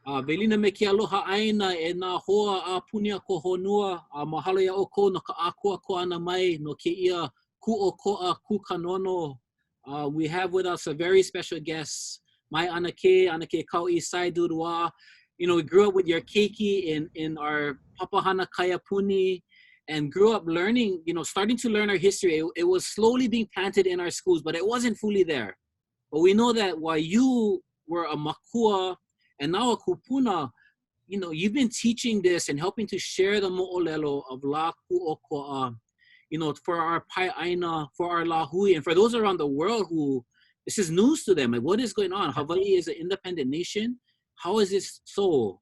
Velina me ke aloha aina e nā hoa a punia ko honua. Mahalo ia o ko no ka akua ko ana mai no ke ia Kuokoa Kukanono. We have with us a very special guest, my Aunty Kaui Sai Dudoit. You know, we grew up with your keiki in our papahana kaya puni and grew up learning, you know, starting to learn our history. It was slowly being planted in our schools, but it wasn't fully there. But we know that while you were a makua and now a kupuna, you know, you've been teaching this and helping to share the mo'olelo of la ku'oko'a, you know, for our pai aina, for our lahui, and for those around the world who this is news to them. Like, what is going on? Hawaii is an independent nation. How is this so?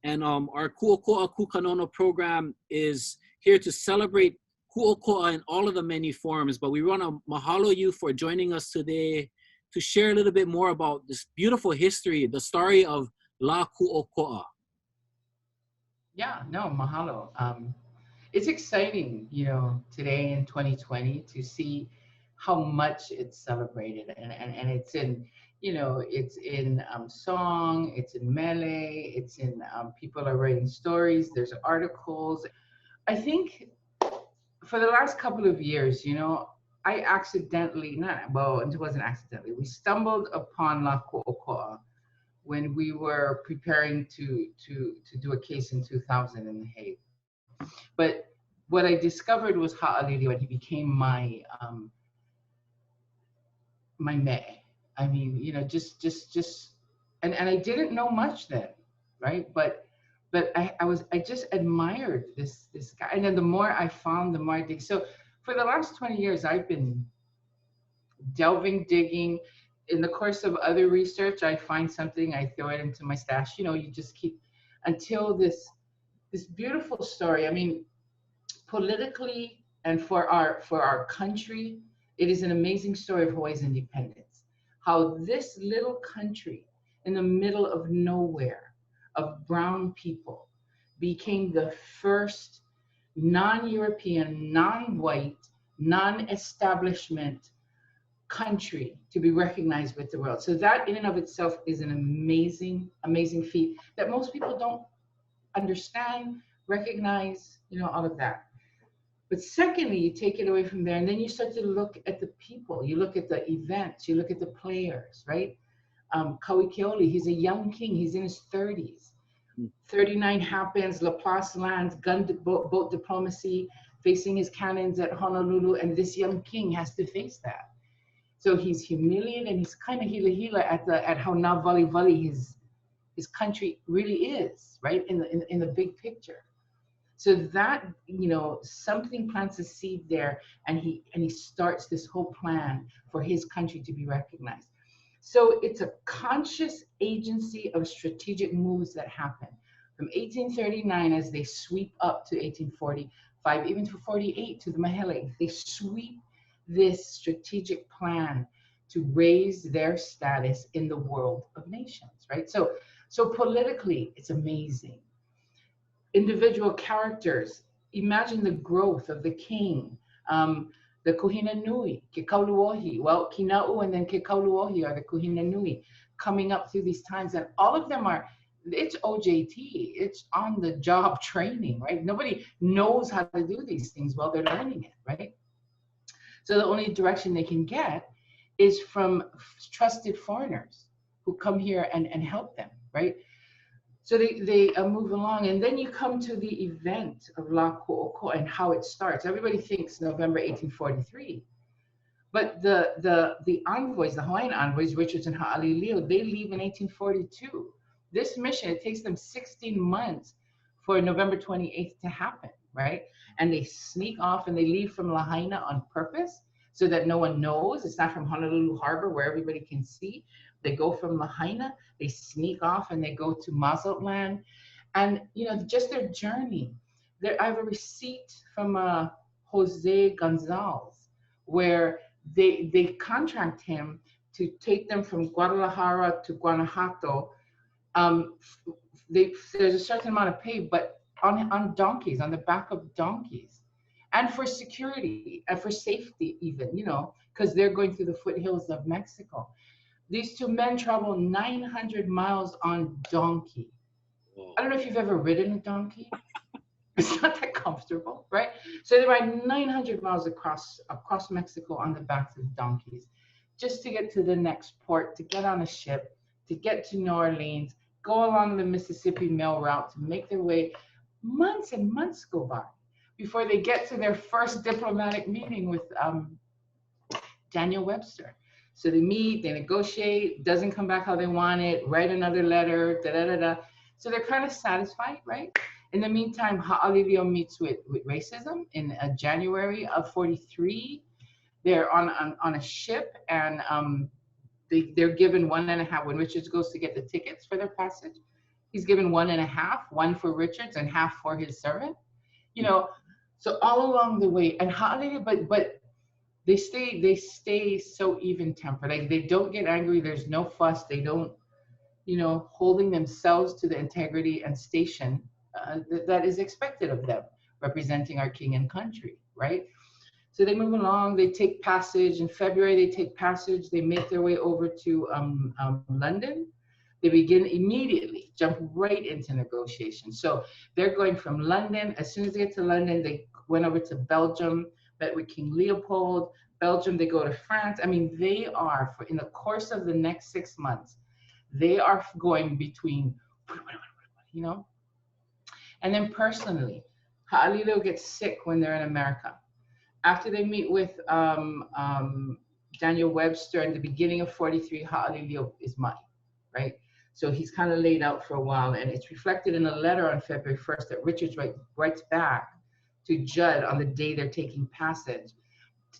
And our Kuokoa Kukanono program is here to celebrate ku'oko'a in all of the many forms. But we want to mahalo you for joining us today to share a little bit more about this beautiful history, the story of la ku'oko'a. Yeah, no, mahalo. It's exciting, you know, today in 2020 to see how much it's celebrated, and it's in, you know, it's in song, it's in mele, it's in people are writing stories, there's articles. I think for the last couple of years, you know, I accidentally, not, well, it wasn't accidentally, we stumbled upon La Ku'oko'a when we were preparing to do a case in 2000 in The Hague. But what I discovered was Ha'alili, when he became my my me. I mean, you know, and I didn't know much then, right? But I just admired this guy, and then the more I found, the more I dig. So for the last 20 years, I've been delving, digging. In the course of other research, I find something, I throw it into my stash. You know, you just keep until this beautiful story. I mean, politically and for our country, it is an amazing story of Hawaii's independence. How this little country in the middle of nowhere of brown people became the first non-European, non-white, non-establishment country to be recognized with the world. So that in and of itself is an amazing, amazing feat that most people don't understand, recognize, you know, all of that. But secondly, you take it away from there, and then you start to look at the people. You look at the events. You look at the players, right? Kaui Keoli, he's a young king. He's in his 30s. 39 happens, Laplace lands, boat diplomacy, facing his cannons at Honolulu, and this young king has to face that. So he's humiliated, and he's kind of hila at how now vali his country really is, right, in the big picture. So that, you know, something plants a seed there, and he starts this whole plan for his country to be recognized. So it's a conscious agency of strategic moves that happen from 1839 as they sweep up to 1845, even to 48 to the Mahele. They sweep this strategic plan to raise their status in the world of nations, right? So politically, it's amazing. Individual characters, imagine the growth of the king, the Kuhina Nui, Ke Kauluohi, well, Kina'u and then Ke Kauluohi are the Kuhina Nui coming up through these times, and all of them are, it's OJT, it's on the job training, right? Nobody knows how to do these things while they're learning it, right? So the only direction they can get is from trusted foreigners who come here and help them, right? So they move along, and then you come to the event of La Kū'oko'a and how it starts. Everybody thinks November 1843, but the envoys, the Hawaiian envoys, Richards and Ha'alilio, they leave in 1842. This mission, it takes them 16 months for November 28th to happen, right? And they sneak off and they leave from Lahaina on purpose so that no one knows. It's not from Honolulu Harbor where everybody can see. They go from Lahaina, they sneak off and they go to Mazatlan. And, you know, just their journey. I have a receipt from Jose Gonzalez where they contract him to take them from Guadalajara to Guanajuato. There's a certain amount of pay, but on donkeys, on the back of donkeys. And for security and for safety even, you know, because they're going through the foothills of Mexico. These two men travel 900 miles on donkey Oh. I don't know if you've ever ridden a donkey. It's not that comfortable, right? So they ride 900 miles across Mexico on the backs of donkeys, just to get to the next port, to get on a ship, to get to New Orleans, go along the Mississippi mail route, to make their way. Months and months go by before they get to their first diplomatic meeting with Daniel Webster. So they meet, they negotiate, doesn't come back how they want it, write another letter, da da da da. So they're kind of satisfied, right? In the meantime, Ha'alilio meets with racism in January of 43. They're on a ship, and they're given 1.5. When Richards goes to get the tickets for their passage, he's given 1.5, one for Richards and half for his servant. You know, so all along the way, and Ha'alilio, but they stay so even tempered. Like, they don't get angry. There's no fuss. They don't, holding themselves to the integrity and station that is expected of them, representing our king and country, right? So they move along. They take passage in February. They take passage. They make their way over to London. They begin immediately, jump right into negotiations. So they're going from London. As soon as they get to London, they went over to Belgium, met with King Leopold. Belgium, they go to France. I mean, they are, in the course of the next 6 months, they are going between, And then personally, Ha'alilio gets sick when they're in America. After they meet with Daniel Webster in the beginning of 43, Ha'alilio is muddy, right? So he's kind of laid out for a while, and it's reflected in a letter on February 1st that Richards writes back to Judd on the day they're taking passage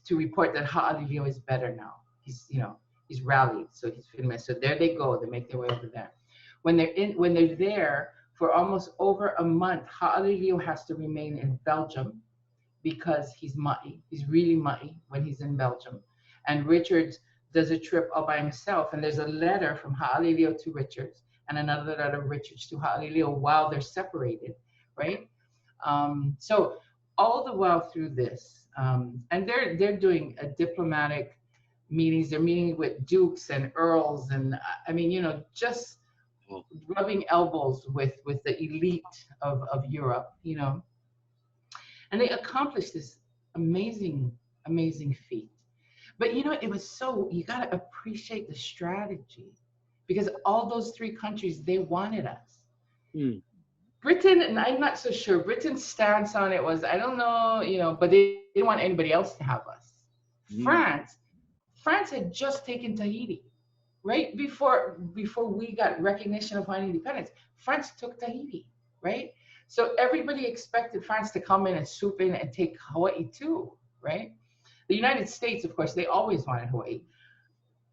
to report that Ha'alilio is better now. He's rallied, so he's feeling. So there they go. They make their way over there. When they're there for almost over a month, Ha'alilio has to remain in Belgium because he's muddy. He's really muddy when he's in Belgium. And Richards does a trip all by himself. And there's a letter from Ha'alilio to Richards and another letter of Richards to Ha'alilio while they're separated, right? So all the while through this, and they're doing a diplomatic meetings. They're meeting with dukes and earls, and I mean, just rubbing elbows with the elite of Europe, and they accomplished this amazing feat. But it was you got to appreciate the strategy, because all those three countries, they wanted us. Britain, and I'm not so sure, Britain's stance on it was, I don't know, but they didn't want anybody else to have us. France had just taken Tahiti, right before we got recognition of our independence. France took Tahiti, right? So everybody expected France to come in and swoop in and take Hawaii too, right? The United States, of course, they always wanted Hawaii.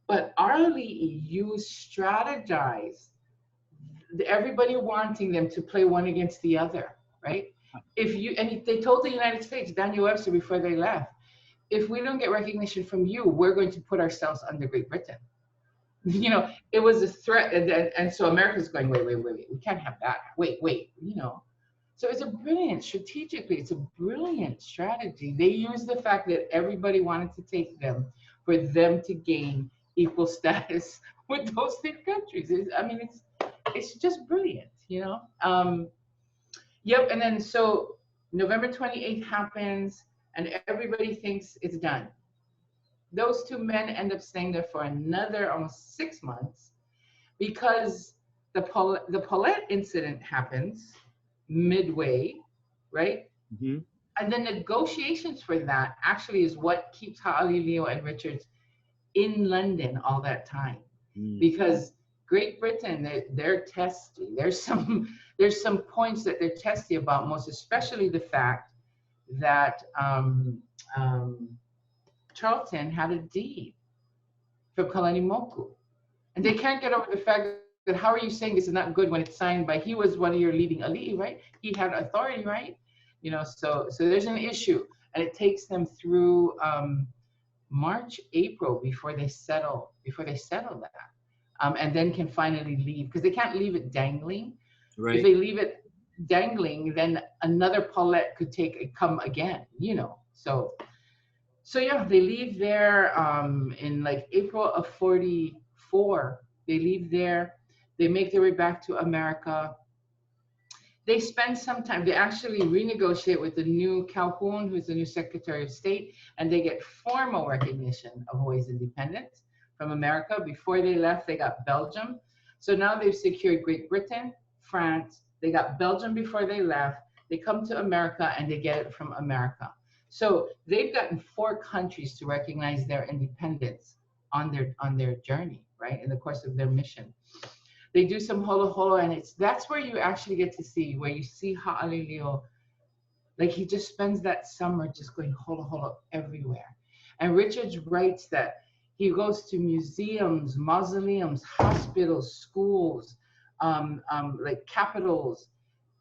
But our EU strategized, everybody wanting them to play one against the other, right? They told the United States, Daniel Webster, before they left, if we don't get recognition from you, we're going to put ourselves under Great Britain. It was a threat. And so America's going, wait, we can't have that. Wait, So strategically, it's a brilliant strategy. They used the fact that everybody wanted to take them for them to gain equal status with those three countries. It's just brilliant, Yep, and then so November 28th happens, and everybody thinks it's done. Those two men end up staying there for another almost 6 months, because the Paulette incident happens midway, right? Mm-hmm. And the negotiations for that actually is what keeps Ha'alilio and Richards in London all that time, because Great Britain, they're testy. There's some points that they're testy about, most especially the fact that Charlton had a deed from Kalanimoku, and they can't get over the fact that how are you saying this is not good when it's signed by, he was one of your leading ali'i, right? He had authority, right? So there's an issue, and it takes them through March, April before they settle that, and then can finally leave, because they can't leave it dangling. Right. If they leave it dangling, then another Paulette could come again, So yeah, they leave there in like April of 44. They leave there. They make their way back to America. They spend some time, they actually renegotiate with the new Calhoun, who's the new Secretary of State, and they get formal recognition of Hawaii's independence from America. Before they left, they got Belgium. So now they've secured Great Britain, France, they got Belgium before they left. They come to America and they get it from America. So they've gotten 4 countries to recognize their independence on their journey, right? In the course of their mission. They do some holo holo, and that's where you actually get to see, where you see Ha'alilio, like he just spends that summer just going holo holo everywhere. And Richards writes that he goes to museums, mausoleums, hospitals, schools, like capitals,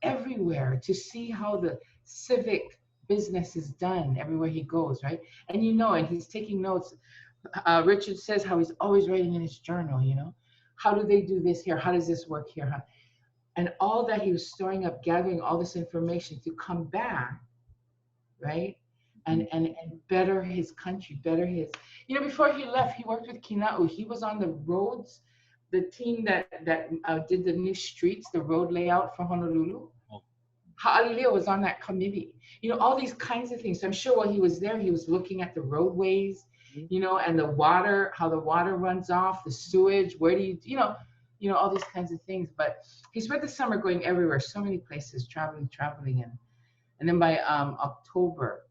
everywhere to see how the civic business is done everywhere he goes, right? And and he's taking notes. Richard says how he's always writing in his journal, how do they do this here? How does this work here? And all that he was storing up, gathering all this information to come back, right? And better his country, better his, before he left, he worked with Kina'u. He was on the roads, the team that did the new streets, the road layout for Honolulu. Ha'alilio was on that committee. All these kinds of things. So I'm sure while he was there, he was looking at the roadways, and the water, how the water runs off, the sewage, where do you, all these kinds of things. But he spent the summer going everywhere, so many places, traveling. And then by October,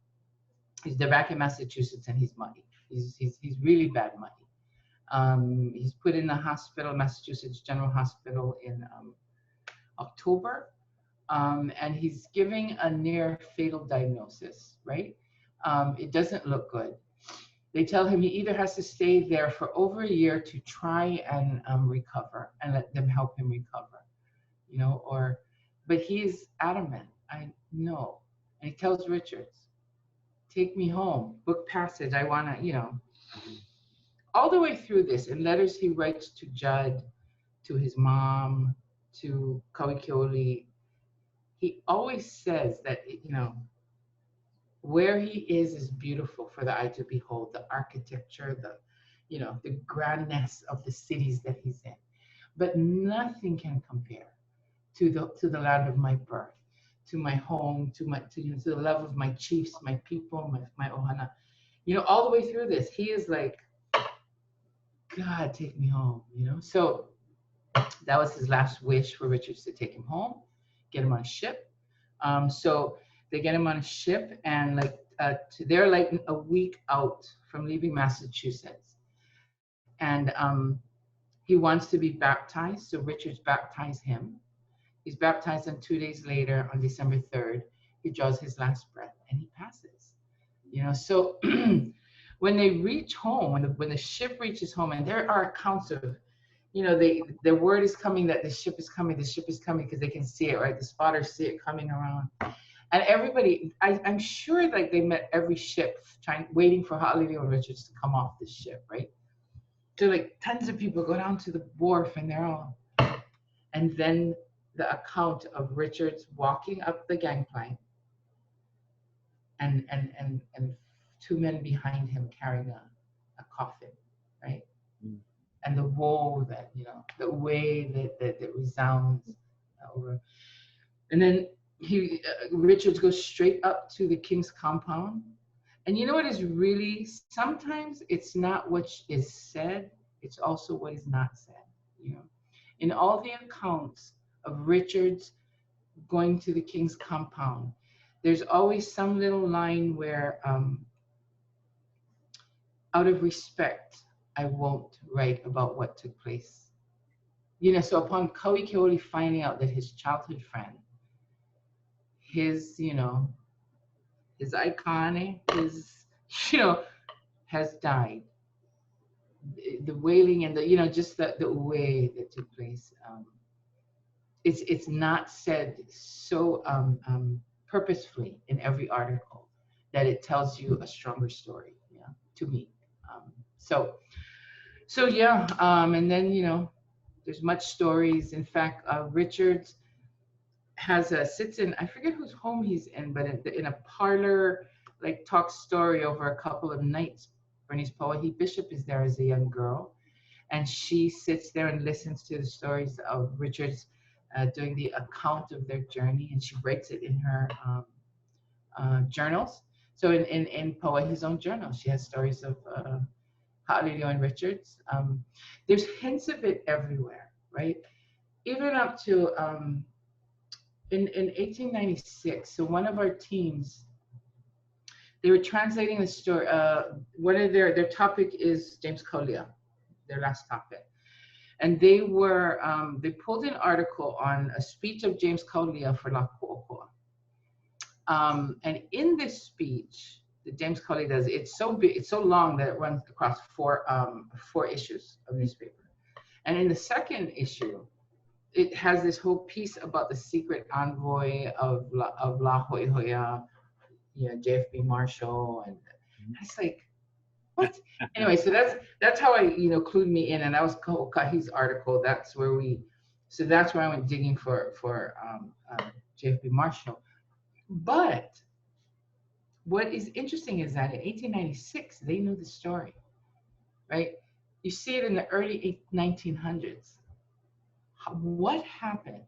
they're back in Massachusetts and he's muddy. He's really bad muddy. He's put in the hospital, Massachusetts General Hospital in October. And he's giving a near fatal diagnosis, right? It doesn't look good. They tell him he either has to stay there for over a year to try and recover and let them help him recover, but he's adamant. I know. And he tells Richards, take me home, book passage. I want to, all the way through this, in letters he writes to Judd, to his mom, to Kaui Keoli, he always says that, where he is beautiful for the eye to behold, the architecture, the grandness of the cities that he's in. But nothing can compare to the land of my birth, to my home, to the love of my chiefs, my people, my ohana. All the way through this, he is like, God, take me home, So that was his last wish for Richards, to take him home, get him on a ship. So they get him on a ship, and they're like a week out from leaving Massachusetts. And he wants to be baptized, so Richards baptized him. He's baptized, and 2 days later, on December 3rd, he draws his last breath and he passes. So when they reach home, when the ship reaches home, and there are accounts of, the word is coming that the ship is coming, because they can see it, right? The spotters see it coming around. And everybody, I'm sure like they met every ship waiting for Ha'alilio and Richards to come off this ship, right? So like tons of people go down to the wharf and they're all, and then the account of Richards walking up the gangplank and 2 men behind him carrying a coffin, right? And the woe that, the way that resounds over. And then Richards goes straight up to the king's compound. And you know what is really, sometimes it's not what is said, it's also what is not said, In all the accounts of Richards going to the king's compound, there's always some little line where, out of respect, I won't write about what took place. So upon Kaui Keoli finding out that his childhood friend, his icon, has died. The wailing and just the way that took place. It's not said so purposefully in every article that it tells you a stronger story, to me. So yeah, and then there's much stories. In fact, Richards sits in, I forget whose home he's in, but in a parlor, like talk story over a couple of nights. Bernice Pauahi Bishop is there as a young girl, and she sits there and listens to the stories of Richards doing the account of their journey, and she breaks it in her journals. So in Poa, his own journal, she has stories of Ha'alilio and Richards. There's hints of it everywhere, right? Even up to in 1896. So one of our teams, they were translating the story. One of their topic is James Kaulea, their last topic, and they were they pulled an article on a speech of James Kaulea for La Kū'oko'a. And in this speech that James Kaulea does, it's so big, it's so long that it runs across four issues of newspaper. And in the second issue, it has this whole piece about the secret envoy of La Ho'ihoia, JFB Marshall, and it's like, what? Anyway, so that's how I, clued me in, and that was Kahi's article. That's where I went digging for JFB Marshall. But what is interesting is that in 1896 they knew the story, right? You see it in the early 1900s. What happened?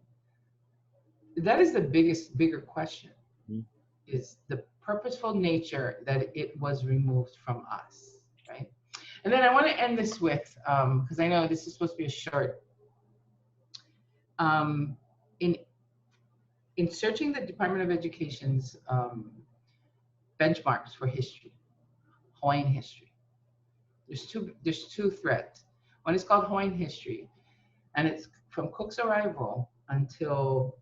That is the bigger question. Is the purposeful nature that it was removed from us, right? And then I want to end this with, because I know this is supposed to be a short, in searching the Department of Education's benchmarks for history, Hawaiian history, there's two threads. One is called Hawaiian history, and it's from Cook's arrival until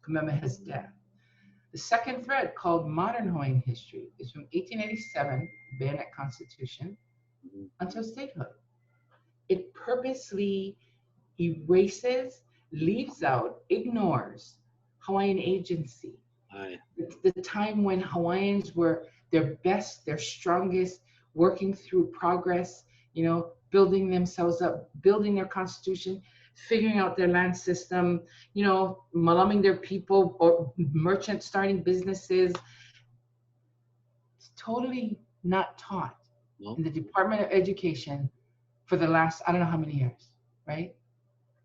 Kamehameha's death. The second thread, called Modern Hawaiian History, is from 1887, Bayonet Constitution, until statehood. It purposely erases, leaves out, ignores Hawaiian agency. The time when Hawaiians were their best, their strongest, working through progress, building themselves up, building their constitution, figuring out their land system, malaming their people, or merchants starting businesses. It's totally not taught in the Department of Education for the last, I don't know how many years, right?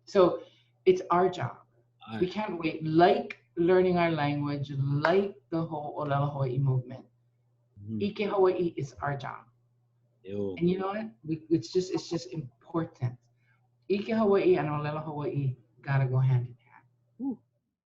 So it's our job. We can't wait. Like learning our language, like the whole Olelo Hawaii movement. Ike Hawaii is our job. And you know what? It's just important. Ike Hawaii and Olelo Hawaii gotta go hand in hand.